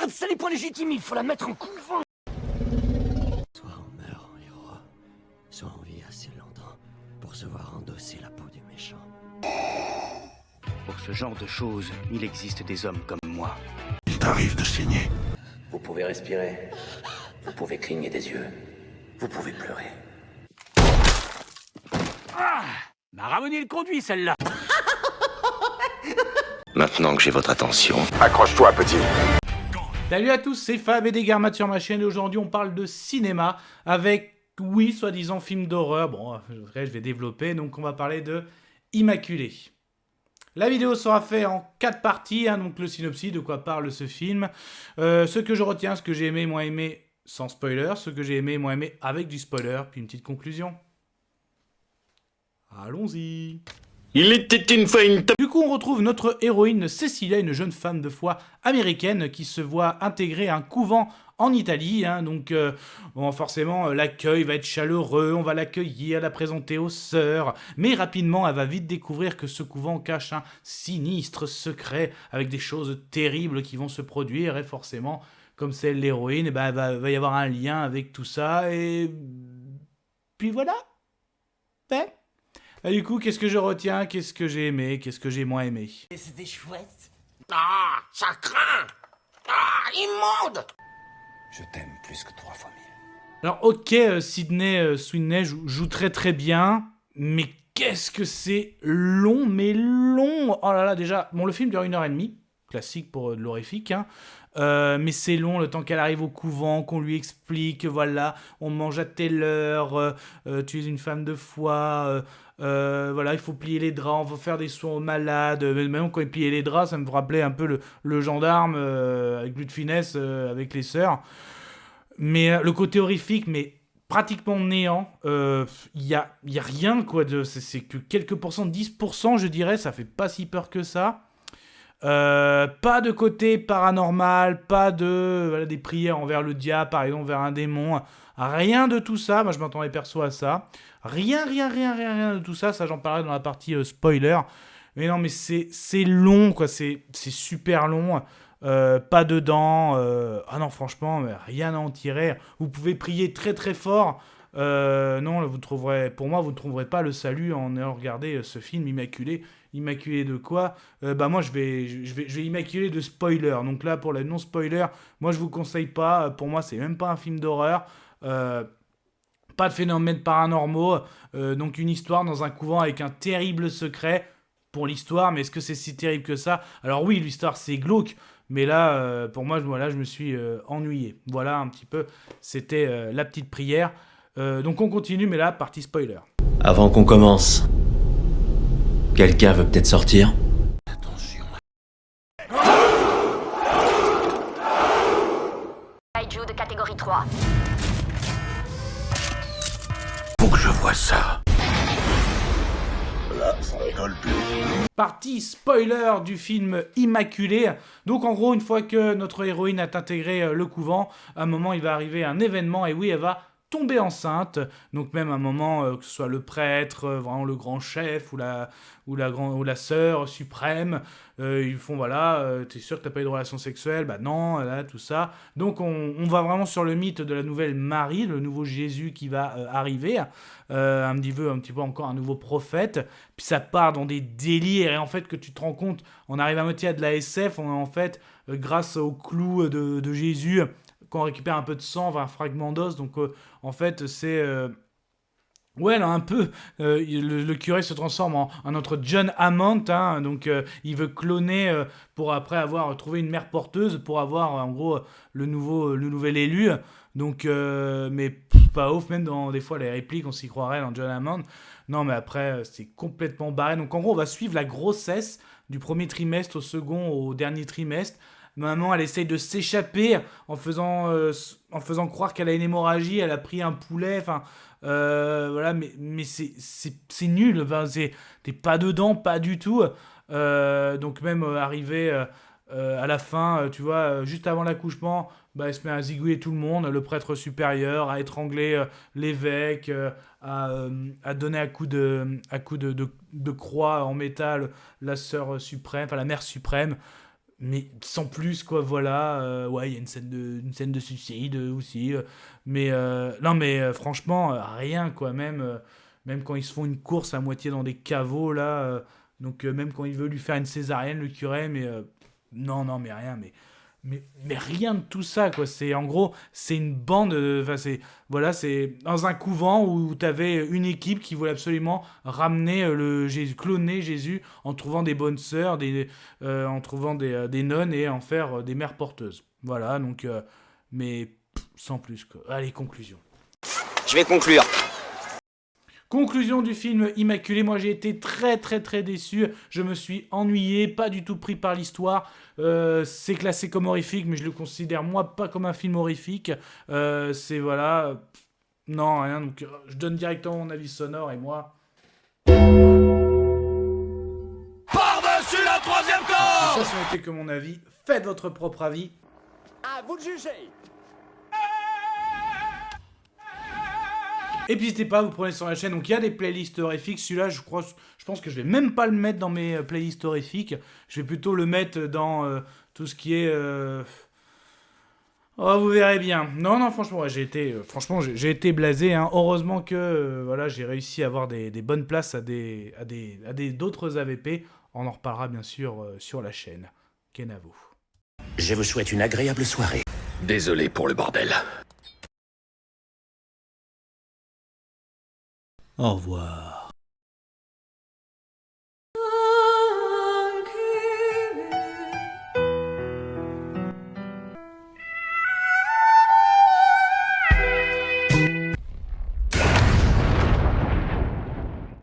garde, c'est les points légitimes, il faut la mettre en couvent. Soit on meurt en héros, soit on vit assez longtemps pour se voir endosser la peau du méchant. Pour ce genre de choses, il existe des hommes comme moi. Il t'arrive de saigner. Vous pouvez respirer, vous pouvez cligner des yeux, vous pouvez pleurer. Ah, m'a ramené le conduit, celle-là. Maintenant que j'ai votre attention... Accroche-toi, petit. Salut à tous, c'est Fab et Desgarmat sur ma chaîne et aujourd'hui on parle de cinéma avec, oui, soi-disant film d'horreur. Bon, après je vais développer, donc on va parler de Immaculée. La vidéo sera faite en 4 parties, donc le synopsis, de quoi parle ce film, ce que je retiens, ce que j'ai aimé, moins aimé sans spoiler, ce que j'ai aimé, moins aimé avec du spoiler, puis une petite conclusion. Allons-y. Il était une fois une... Du coup, on retrouve notre héroïne Cecilia, une jeune femme de foi américaine qui se voit intégrer un couvent en Italie. Donc, bon, forcément, l'accueil va être chaleureux, on va l'accueillir, la présenter aux sœurs. Mais rapidement, elle va vite découvrir que ce couvent cache un sinistre secret avec des choses terribles qui vont se produire. Et forcément, comme c'est l'héroïne, il va y avoir un lien avec tout ça. Et puis voilà. Ouais. Et du coup, qu'est-ce que je retiens? Qu'est-ce que j'ai aimé? Qu'est-ce que j'ai moins aimé? C'était chouette. Ah, ça craint. Ah, immonde. Je t'aime plus que 3 fois 1000. Alors ok, Sydney Sweeney joue très très bien, mais qu'est-ce que c'est long, mais long. Oh là là, déjà, bon, le film dure 1h30, classique pour de l'horrifique, mais c'est long, le temps qu'elle arrive au couvent, qu'on lui explique, voilà, on mange à telle heure, tu es une femme de foi, voilà, il faut plier les draps, on va faire des soins aux malades. Même quand il pliait les draps, ça me rappelait un peu le gendarme avec plus de finesse avec les sœurs. Mais le côté horrifique, mais pratiquement néant, y a rien, quoi. C'est que quelques pourcents, 10%, je dirais, ça fait pas si peur que ça. Pas de côté paranormal, pas de des prières envers le diable, par exemple, vers un démon. Rien de tout ça. Moi, je m'attendais perso à ça. Rien de tout ça. Ça, j'en parlerai dans la partie spoiler. Mais non, mais c'est long, quoi. C'est super long. Pas dedans. Ah non, franchement, rien à en tirer. Vous pouvez prier très très fort. Non, vous trouverez, pour moi, vous ne trouverez pas le salut en allant regarder ce film Immaculée. Immaculée de quoi? Moi, je vais immaculer de spoiler. Donc là, pour le non-spoiler, moi, je vous conseille pas. Pour moi, c'est même pas un film d'horreur. Pas de phénomènes paranormaux. Donc une histoire dans un couvent avec un terrible secret pour l'histoire. Mais est-ce que c'est si terrible que ça? Alors oui, l'histoire, c'est glauque. Mais là, pour moi, je me suis ennuyé. Voilà un petit peu. C'était la petite prière. Donc on continue, mais là, partie spoiler. Avant qu'on commence, quelqu'un veut peut-être sortir? Attention. Kaiju de catégorie 3. Faut que je vois ça. Là, ça rigole plus. Partie spoiler du film Immaculée. Donc en gros, une fois que notre héroïne a intégré le couvent, à un moment, il va arriver un événement, et oui, elle va tomber enceinte. Donc même à un moment, que ce soit le prêtre, vraiment le grand chef, ou la sœur suprême, ils font voilà, t'es sûr que t'as pas eu de relation sexuelle? Bah non, là, tout ça. Donc on va vraiment sur le mythe de la nouvelle Marie, le nouveau Jésus qui va arriver, un petit peu encore un nouveau prophète. Puis ça part dans des délires, et en fait que tu te rends compte, on arrive à moitié à de la SF, on en fait, grâce au clou de Jésus, quand on récupère un peu de sang, un fragment d'os. Donc en fait c'est ouais, là, un peu, le curé se transforme en notre John Hammond, donc il veut cloner pour après avoir trouvé une mère porteuse, pour avoir en gros le nouvel élu. Donc mais pas ouf, même dans des fois les répliques on s'y croirait dans John Hammond. Non, mais après c'est complètement barré. Donc en gros on va suivre la grossesse du premier trimestre au second au dernier trimestre. Maman, elle essaye de s'échapper en faisant croire qu'elle a une hémorragie, elle a pris un poulet, enfin, voilà, mais c'est nul, enfin, t'es pas dedans, pas du tout. Donc même arrivé à la fin, tu vois, juste avant l'accouchement, elle se met à zigouiller tout le monde, le prêtre supérieur, à étrangler l'évêque, à donner à coups de croix en métal la sœur suprême, enfin la mère suprême. mais sans plus, quoi, voilà. Ouais, il y a une scène de suicide aussi. Mais non, mais franchement, rien, quoi. Même quand ils se font une course à moitié dans des caveaux, là. Donc, même quand il veut lui faire une césarienne, le curé, mais non, non, mais rien. Mais rien de tout ça, quoi. C'est, en gros, c'est une bande. Enfin, c'est dans un couvent où t'avais une équipe qui voulait absolument ramener cloner Jésus en trouvant des bonnes sœurs, en trouvant des nonnes et en faire des mères porteuses. Voilà, donc, mais sans plus, quoi. Allez, conclusion. Je vais conclure. Conclusion du film Immaculé, moi j'ai été très très très déçu, je me suis ennuyé, pas du tout pris par l'histoire, c'est classé comme horrifique mais je le considère moi pas comme un film horrifique, c'est voilà, non rien, donc je donne directement mon avis sonore et moi... Par-dessus la troisième Et corde! ça n'était que mon avis, faites votre propre avis. À vous de juger! Et puis n'hésitez pas à vous prenez sur la chaîne, donc il y a des playlists horrifiques, celui-là je pense que je vais même pas le mettre dans mes playlists horrifiques, je vais plutôt le mettre dans tout ce qui est... Oh, vous verrez bien. Non, franchement, ouais, j'ai été blasé, hein. Heureusement que voilà, j'ai réussi à avoir des bonnes places à d'autres AVP, on en reparlera bien sûr sur la chaîne. Kenavo. Je vous souhaite une agréable soirée. Désolé pour le bordel. Au revoir.